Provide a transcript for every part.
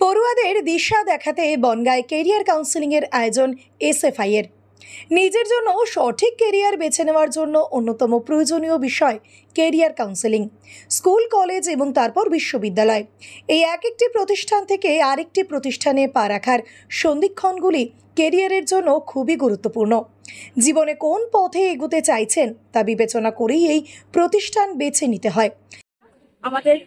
পড়ুয়াদের দিশা দেখাতে বনগাঁয় কেরিয়ার কাউন্সেলিংয়ের আয়োজন এসএফআই এর। নিজের জন্য সঠিক কেরিয়ার বেছে নেওয়ার জন্য অন্যতম প্রয়োজনীয় বিষয় কেরিয়ার কাউন্সেলিং। স্কুল, কলেজ এবং তারপর বিশ্ববিদ্যালয়, এই এক একটি প্রতিষ্ঠান থেকে আরেকটি প্রতিষ্ঠানে পা রাখার সন্ধিক্ষণগুলি কেরিয়ারের জন্য খুবই গুরুত্বপূর্ণ। জীবনে কোন পথে এগোতে চাইছেন তা বিবেচনা করেই এই প্রতিষ্ঠান বেছে নিতে হয়। আমাদের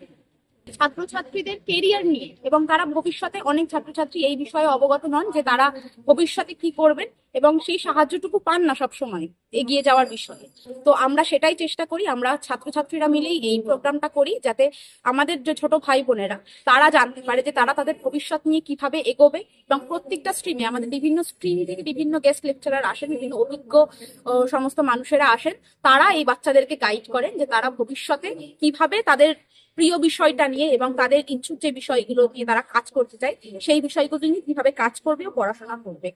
ছাত্রছাত্রীদের কেরিয়ার নিয়ে এবং তারা ভবিষ্যতে, অনেক ছাত্রছাত্রী এই বিষয়ে অবগত নন যে তারা ভবিষ্যতে কি করবেন এবং সেই সাহায্যটুকু পান না সব সময় এগিয়ে যাওয়ার বিষয়ে। তো আমরা সেটাই চেষ্টা করি, আমরা ছাত্রছাত্রীরা মিলেই এই প্রোগ্রামটা করি, যাতে আমাদের যে ছোট ভাই বোনেরা তারা জানতে পারে যে তারা তাদের ভবিষ্যৎ নিয়ে কিভাবে এগোবে। এবং প্রত্যেকটা স্ট্রিমে আমাদের বিভিন্ন স্ট্রিম থেকে বিভিন্ন গেস্ট লেকচারার আসেন, বিভিন্ন অভিজ্ঞ সমস্ত মানুষেরা আসেন, তারা এই বাচ্চাদেরকে গাইড করেন যে তারা ভবিষ্যতে কিভাবে তাদের প্রিয় বিষয়টা নিয়ে এবং তাদের ইচ্ছুক যে বিষয়গুলো নিয়ে তারা কাজ করতে চায় সেই বিষয়গুলো নিয়ে কিভাবে কাজ করবে ও পড়াশোনা করবে।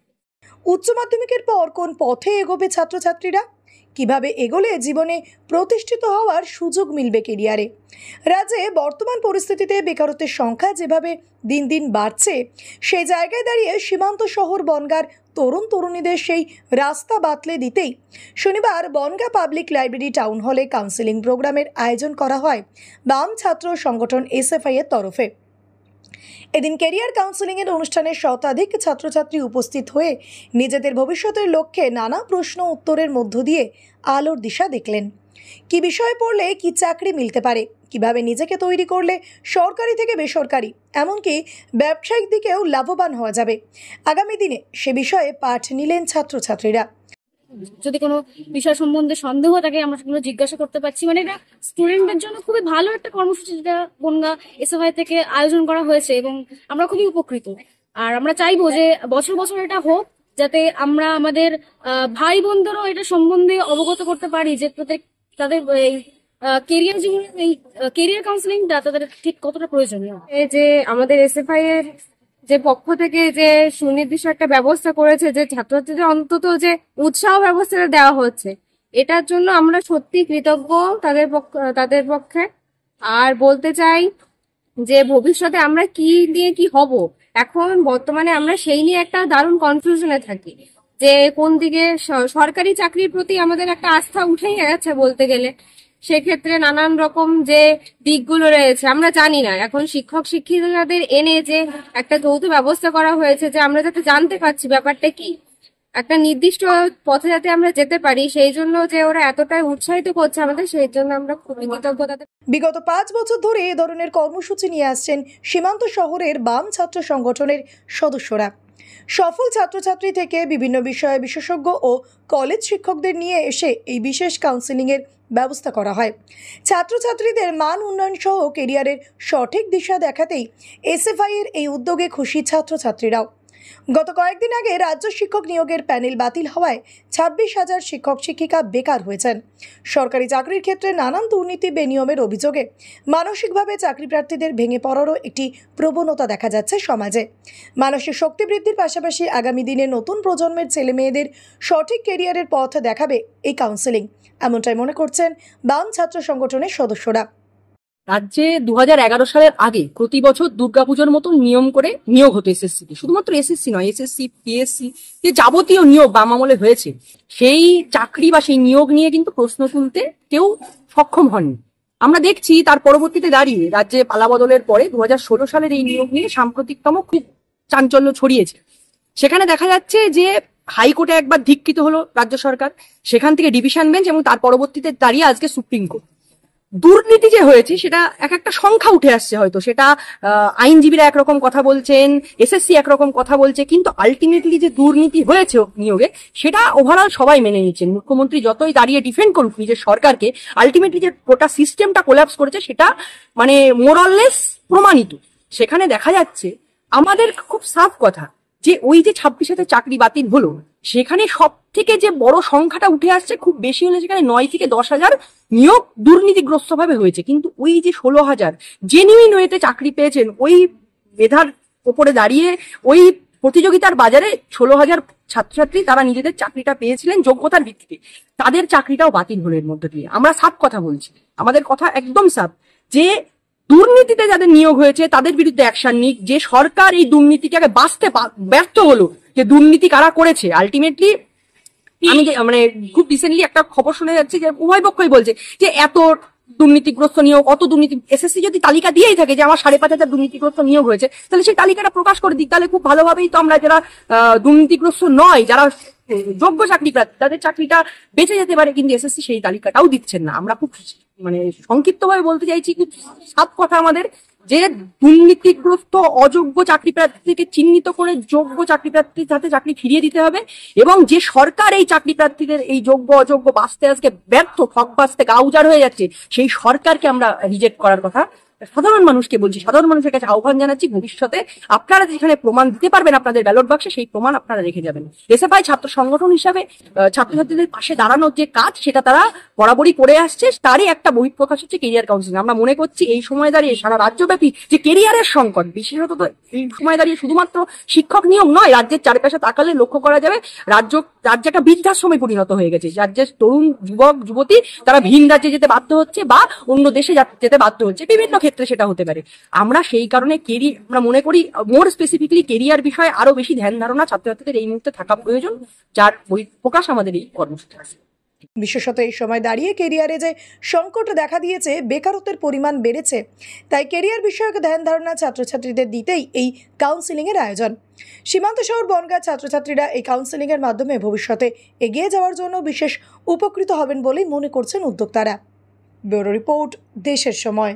উচ্চ মাধ্যমিকের পর কোন পথে এগোবে ছাত্রছাত্রীরা, কিভাবে এগোলে জীবনে প্রতিষ্ঠিত হওয়ার সুযোগ মিলবে কেরিয়ারে। রাজ্যে বর্তমান পরিস্থিতিতে বেকারত্বের সংখ্যা যেভাবে দিন দিন বাড়ছে, সেই জায়গায় দাঁড়িয়ে সীমান্ত শহর বনগাঁর তরুণ তরুণীদের সেই রাস্তা বাতলে দিতেই শনিবার বনগাঁ পাবলিক লাইব্রেরি টাউন হলে কাউন্সেলিং প্রোগ্রামের আয়োজন করা হয় বাম ছাত্র সংগঠন এসএফআই এর তরফে। এদিন কেরিয়ার কাউন্সেলিংয়ের অনুষ্ঠানে শতাধিক ছাত্রছাত্রী উপস্থিত হয়ে নিজেদের ভবিষ্যতের লক্ষ্যে নানা প্রশ্ন উত্তরের মধ্য দিয়ে আলোর দিশা দেখলেন। কি বিষয়ে পড়লে কি চাকরি মিলতে পারে, কিভাবে নিজেকে তৈরি করলে সরকারি থেকে বেসরকারি এমনকি ব্যবসায়িক দিকেও লাভবান হওয়া যাবে, আগামী দিনে সে বিষয়ে পাঠ নিলেন ছাত্রছাত্রীরা। যদি কোনো বিষয় সম্বন্ধে সন্দেহ থাকে আমরা সেগুলো জিজ্ঞাসা করতে পারছি। মানে এটা স্টুডেন্টদের জন্য খুবই ভালো একটা কর্মসূচি যেটা বনগাঁ এসএফআই থেকে আয়োজন করা হয়েছে এবং আমরা খুবই উপকৃত। আর আমরা চাইবো যে বছর বছর এটা হোক, যাতে আমরা আমাদের ভাই বোনদেরও এটা সম্বন্ধে অবগত করতে পারি যে তাদের এই কেরিয়ার জীবনে এই কেরিয়ার কাউন্সেলিংটা তাদের ঠিক কতটা প্রয়োজনীয়। এই যে আমাদের এসএফআই এর যে পক্ষ থেকে যে সুনির্দিষ্ট একটা ব্যবস্থা করেছে, যে ছাত্রছাত্রীদের অন্তত যে উৎসাহ ব্যবস্থাটা দেওয়া হচ্ছে, এটার জন্য আমরা সত্যি কৃতজ্ঞ তাদের পক্ষে। আর বলতে চাই যে ভবিষ্যতে আমরা কি নিয়ে কি হব, এখন বর্তমানে আমরা সেই নিয়ে একটা দারুণ কনফিউশনে থাকি যে কোন দিকে সরকারি চাকরির প্রতি আমাদের একটা আস্থা উঠেই গেছে বলতে গেলে। সেক্ষেত্রে নানান রকম যে দিকগুলো রয়েছে আমরা জানি না। এখন শিক্ষক শিক্ষিকাদের এনে যে একটা যৌথ ব্যবস্থা করা হয়েছে, যে আমরা যাতে জানতে পারছি ব্যাপারটা কি, একটা নির্দিষ্ট পথে যাতে আমরা যেতে পারি, সেই জন্য যে ওরা এতটাই উৎসাহিত করছে আমাদের, সেই জন্য আমরা খুবই কৃতজ্ঞতা। বিগত 5 বছর ধরে এ ধরনের কর্মসূচি নিয়ে আসছেন সীমান্ত শহরের বাম ছাত্র সংগঠনের সদস্যরা। সফল ছাত্রছাত্রী থেকে বিভিন্ন বিষয়ে বিশেষজ্ঞ ও কলেজ শিক্ষকদের নিয়ে এসে এই বিশেষ কাউন্সেলিংয়ের ব্যবস্থা করা হয়। ছাত্রছাত্রীদের মান উন্নয়ন সহ কেরিয়ারের সঠিক দিশা দেখাতেই এসএফআই এর এই উদ্যোগে খুশি ছাত্রছাত্রীরাও। গত কয়েকদিন আগে রাজ্য শিক্ষক নিয়োগের প্যানেল বাতিল হওয়ায় 26,000 শিক্ষক শিক্ষিকা বেকার হয়েছেন। সরকারি চাকরির ক্ষেত্রে নানান দুর্নীতি বেনিয়মের অভিযোগে মানসিকভাবে চাকরি প্রার্থীদের ভেঙে পড়ারও একটি প্রবণতা দেখা যাচ্ছে সমাজে। মানসিক শক্তি বৃদ্ধির পাশাপাশি আগামী দিনে নতুন প্রজন্মের ছেলে মেয়েদের সঠিক কেরিয়ারের পথ দেখাবে এই কাউন্সেলিং, এমনটাই মনে করছেন বাম ছাত্র সংগঠনের সদস্যরা। রাজ্যে 2011 সালের আগে প্রতি বছর দুর্গাপুজোর মতো নিয়ম করে নিয়োগ হতো এসএসসি, শুধুমাত্র এসএসসি নয়, এসএসসি, পিএসসি, যে যাবতীয় নিয়োগ বাম আমলে হয়েছে, সেই চাকরি বা সেই নিয়োগ নিয়ে কিন্তু প্রশ্ন তুলতে কেউ সক্ষম হননি। আমরা দেখছি তার পরবর্তীতে দাঁড়িয়ে রাজ্যে পালাবদলের পরে 2016 সালের এই নিয়োগ নিয়ে সাম্প্রতিকতম খুব চাঞ্চল্য ছড়িয়েছে। সেখানে দেখা যাচ্ছে যে হাইকোর্টে একবার ধিক্কৃত হলো রাজ্য সরকার, সেখান থেকে ডিভিশন বেঞ্চ এবং তার পরবর্তীতে দাঁড়িয়ে আজকে সুপ্রিম কোর্ট। দুর্নীতি যে হয়েছে সেটা এক একটা সংখ্যা উঠে আসছে, হয়তো সেটা আইনজীবীরা একরকম কথা বলছেন, এসএসসি একরকম কথা বলছে, কিন্তু আলটিমেটলি যে দুর্নীতি হয়েছে নিয়োগে সেটা ওভারঅল সবাই মেনে নিচ্ছেন। মুখ্যমন্ত্রী যতই দাঁড়িয়ে ডিফেন্ড করুক নিজের সরকারকে, আলটিমেটলি যে গোটা সিস্টেমটা কোল্যাপস করেছে সেটা মানে মোরাললেস প্রমাণিত। সেখানে দেখা যাচ্ছে আমাদের খুব সাফ কথা যে ওই যে 26,000 চাকরি বাতিল হলো, সেখানে সব থেকে যে বড় সংখ্যাটা উঠে আসছে খুব বেশি হলে সেখানে 9 থেকে 10,000 নিয়োগ দুর্নীতিগ্রস্ত ভাবে হয়েছে। কিন্তু ওই যে 16,000 জেনুইন ওয়েতে চাকরি পেয়েছেন, ওই মেধার উপরে দাঁড়িয়ে ওই প্রতিযোগিতার বাজারে 16,000 ছাত্রছাত্রী তারা নিজেদের চাকরিটা পেয়েছিলেন যোগ্যতার ভিত্তিতে, তাদের চাকরিটাও বাতিল হলো এর মধ্যে দিয়ে। আমরা সাফ কথা বলছি, আমাদের কথা একদম সাফ যে দুর্নীতিতে যাদের নিয়োগ হয়েছে তাদের বিরুদ্ধে অ্যাকশন নিক। যে সরকার এই দুর্নীতিটাকে বাঁচতে ব্যর্থ হলো, যে দুর্নীতি কারা করেছে আলটিমেটলি, আমি মানে খুব রিসেন্টলি একটা খবর শুনে যাচ্ছে যে উভয় পক্ষই বলছে যে এত দুর্নীতিগ্রস্ত নিয়োগ, অত দুর্নীতি, এসএসসি যদি তালিকা দিয়েই থাকে যে আমার 5,500 দুর্নীতিগ্রস্ত নিয়োগ হয়েছে, তাহলে সেই তালিকাটা প্রকাশ করে দিক, তাহলে খুব ভালোভাবেই তো আমরা যারা দুর্নীতিগ্রস্ত নয়, যারা যোগ্য চাকরি প্রার্থী, তাদের চাকরিটা বেঁচে যেতে পারে। কিন্তু এসএসসি সেই তালিকাটাও দিচ্ছেন না। আমরা খুব মানে সংক্ষিপ্ত ভাবে বলতে চাইছি, খুব সাত কথা আমাদের, যে দুর্নীতিগ্রস্ত অযোগ্য চাকরি প্রার্থীকে চিহ্নিত করে যোগ্য চাকরি প্রার্থীর সাথে চাকরি ফিরিয়ে দিতে হবে। এবং যে সরকার এই চাকরি প্রার্থীদের এই যোগ্য অযোগ্য বাঁচতে আজকে ব্যর্থ, ঠক বাঁচতে গা উজাড় হয়ে যাচ্ছে, সেই সরকারকে আমরা রিজেক্ট করার কথা সাধারণ মানুষকে বলছি। সাধারণ মানুষের কাছে আহ্বান জানাচ্ছি, ভবিষ্যতে আপনারা যেখানে প্রমাণ দিতে পারবেন আপনাদের ব্যালট বাক্সে, সেই প্রমাণ আপনারা রেখে যাবেন। এসএফআই ছাত্র সংগঠন হিসাবে ছাত্রছাত্রীদের পাশে দাঁড়ানোর যে কাজ, সেটা তারা বরাবরই করে আসছে। তারই একটা বহিঃপ্রকাশ হচ্ছে কেরিয়ার কাউন্সিলিং। আমরা মনে করছি এই সময় দাঁড়িয়ে সারা রাজ্যব্যাপী যে কেরিয়ারের সংকট, বিশেষত তো এই সময় দাঁড়িয়ে শুধুমাত্র শিক্ষক নিয়োগ নয়, রাজ্যের চারপাশে তাকালে লক্ষ্য করা যাবে রাজ্য একটা বৃদ্ধাশ্রমে পরিণত হয়ে গেছে। রাজ্যের তরুণ যুবক যুবতী তারা ভিন রাজ্যে যেতে বাধ্য হচ্ছে বা অন্য দেশে যেতে বাধ্য হচ্ছে, বিভিন্ন ক্ষেত্রে সেটা হতে পারে। আমরা সেই কারণে আমরা মনে করি মোর স্পেসিফিকলি কেরিয়ার বিষয়ে আরো বেশি ধ্যান ধারণা ছাত্রছাত্রীদের এই মুহূর্তে থাকা প্রয়োজন, যার বহিঃপ্রকাশ আমাদের এই কর্মসূচি আছে। বিশেষত এই সময় দাঁড়িয়ে কেরিয়ারে যে সংকট দেখা দিয়েছে, বেকারত্বের পরিমাণ বেড়েছে, তাই কেরিয়ার বিষয়ক ধ্যান ধারণা ছাত্রছাত্রীদের দিতেই এই কাউন্সিলিংয়ের আয়োজন। সীমান্ত শহর বনগাঁ ছাত্রছাত্রীরা এই কাউন্সিলিংয়ের মাধ্যমে ভবিষ্যতে এগিয়ে যাওয়ার জন্য বিশেষ উপকৃত হবেন বলেই মনে করছেন উদ্যোক্তারা। ব্যুরো রিপোর্ট, দেশের সময়।